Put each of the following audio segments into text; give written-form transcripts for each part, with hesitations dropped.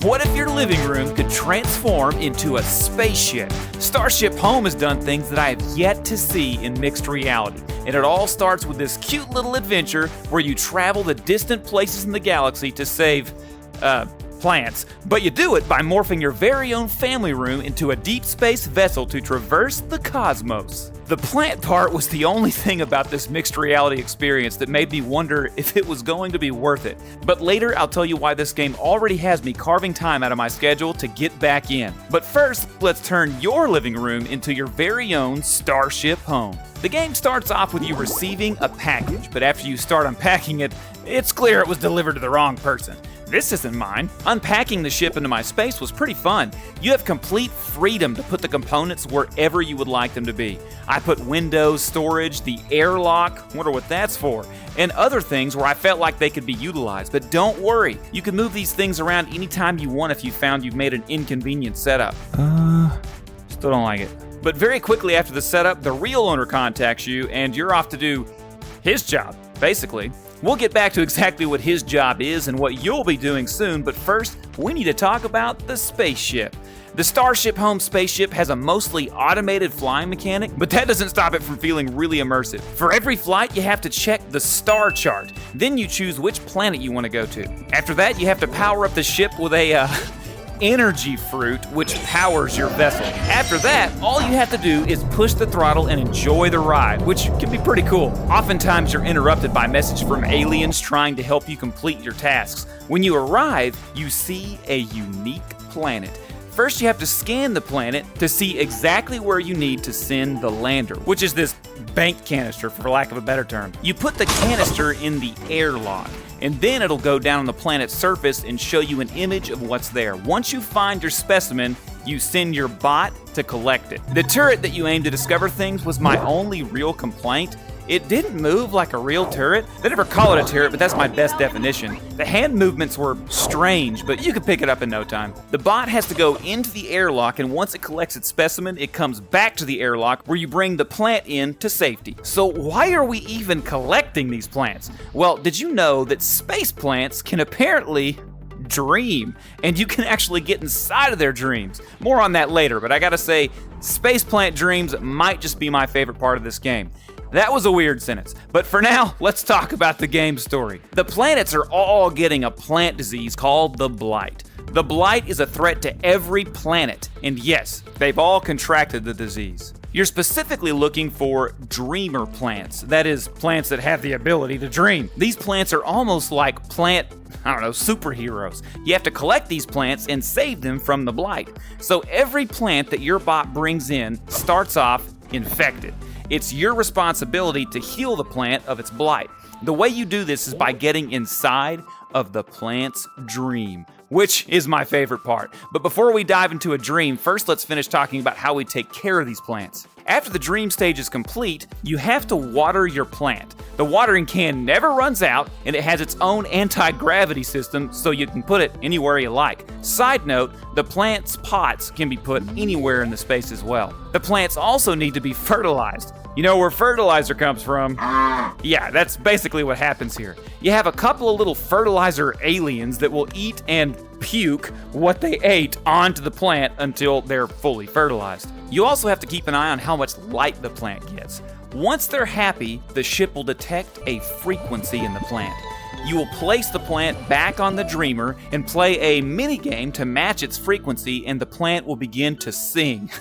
What if your living room could transform into a spaceship? Starship Home has done things that I have yet to see in mixed reality. And it all starts with this cute little adventure where you travel to distant places in the galaxy to save, plants. But you do it by morphing your very own family room into a deep space vessel to traverse the cosmos. The plant part was the only thing about this mixed reality experience that made me wonder if it was going to be worth it. But later, I'll tell you why this game already has me carving time out of my schedule to get back in. But first, let's turn your living room into your very own Starship Home. The game starts off with you receiving a package, but after you start unpacking it, it's clear it was delivered to the wrong person. This isn't mine. Unpacking the ship into my space was pretty fun. You have complete freedom to put the components wherever you would like them to be. I put windows, storage, the airlock, wonder what that's for, and other things where I felt like they could be utilized. But don't worry, you can move these things around anytime you want if you found you've made an inconvenient setup. Still don't like it. But very quickly after the setup, the real owner contacts you and you're off to do his job, basically. We'll get back to exactly what his job is and what you'll be doing soon, but first, we need to talk about the spaceship. The Starship Home spaceship has a mostly automated flying mechanic, but that doesn't stop it from feeling really immersive. For every flight, you have to check the star chart. Then you choose which planet you want to go to. After that, you have to power up the ship with a, energy fruit, which powers your vessel. After that, all you have to do is push the throttle and enjoy the ride, which can be pretty cool. Oftentimes, you're interrupted by messages from aliens trying to help you complete your tasks. When you arrive, you see a unique planet. First, you have to scan the planet to see exactly where you need to send the lander, which is this bank canister, for lack of a better term. You put the canister in the airlock, and then it'll go down on the planet's surface and show you an image of what's there. Once you find your specimen, you send your bot to collect it. The turret that you aim to discover things was my only real complaint. It didn't move like a real turret. They never call it a turret, but that's my best definition. The hand movements were strange, but you could pick it up in no time. The bot has to go into the airlock, and once it collects its specimen, it comes back to the airlock where you bring the plant in to safety. So why are we even collecting these plants? Well, did you know that space plants can apparently dream, and you can actually get inside of their dreams? More on that later, but I gotta say, space plant dreams might just be my favorite part of this game. That was a weird sentence, but for now, let's talk about the game story. The planets are all getting a plant disease called the Blight. The Blight is a threat to every planet, and yes, they've all contracted the disease. You're specifically looking for dreamer plants, that is, plants that have the ability to dream. These plants are almost like superheroes. You have to collect these plants and save them from the Blight. So every plant that your bot brings in starts off infected. It's your responsibility to heal the plant of its blight. The way you do this is by getting inside of the plant's dream, which is my favorite part. But before we dive into a dream, first let's finish talking about how we take care of these plants. After the dream stage is complete, you have to water your plant. The watering can never runs out, and it has its own anti-gravity system, so you can put it anywhere you like. Side note, the plant's pots can be put anywhere in the space as well. The plants also need to be fertilized. You know where fertilizer comes from? Yeah, that's basically what happens here. You have a couple of little fertilizer aliens that will eat and puke what they ate onto the plant until they're fully fertilized. You also have to keep an eye on how much light the plant gets. Once they're happy, the ship will detect a frequency in the plant. You will place the plant back on the dreamer and play a mini game to match its frequency, and the plant will begin to sing.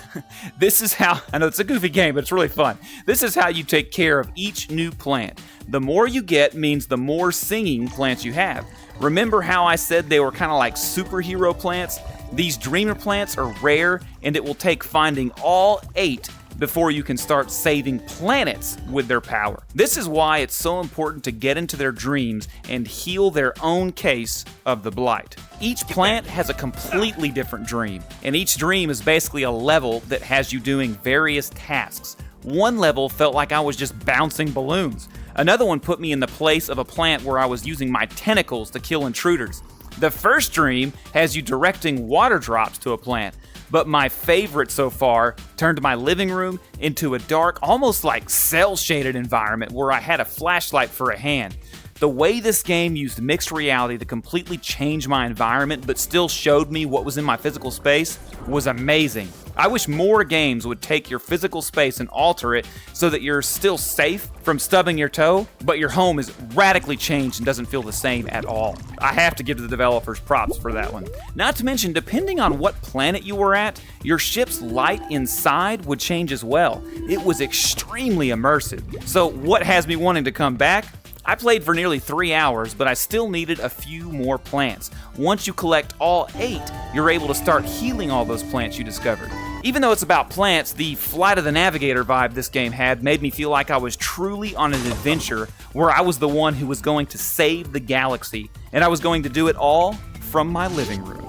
This is how, I know it's a goofy game, but it's really fun. This is how you take care of each new plant. The more you get means the more singing plants you have. Remember how I said they were kind of like superhero plants? These dreamer plants are rare, and it will take finding all 8 before you can start saving planets with their power. This is why it's so important to get into their dreams and heal their own case of the Blight. Each plant has a completely different dream, and each dream is basically a level that has you doing various tasks. One level felt like I was just bouncing balloons. Another one put me in the place of a plant where I was using my tentacles to kill intruders. The first dream has you directing water drops to a plant. But my favorite so far turned my living room into a dark, almost like cell-shaded environment where I had a flashlight for a hand. The way this game used mixed reality to completely change my environment but still showed me what was in my physical space was amazing. I wish more games would take your physical space and alter it so that you're still safe from stubbing your toe, but your home is radically changed and doesn't feel the same at all. I have to give the developers props for that one. Not to mention, depending on what planet you were at, your ship's light inside would change as well. It was extremely immersive. So what has me wanting to come back? I played for nearly 3 hours, but I still needed a few more plants. Once you collect all 8, you're able to start healing all those plants you discovered. Even though it's about plants, the Flight of the Navigator vibe this game had made me feel like I was truly on an adventure where I was the one who was going to save the galaxy, and I was going to do it all from my living room.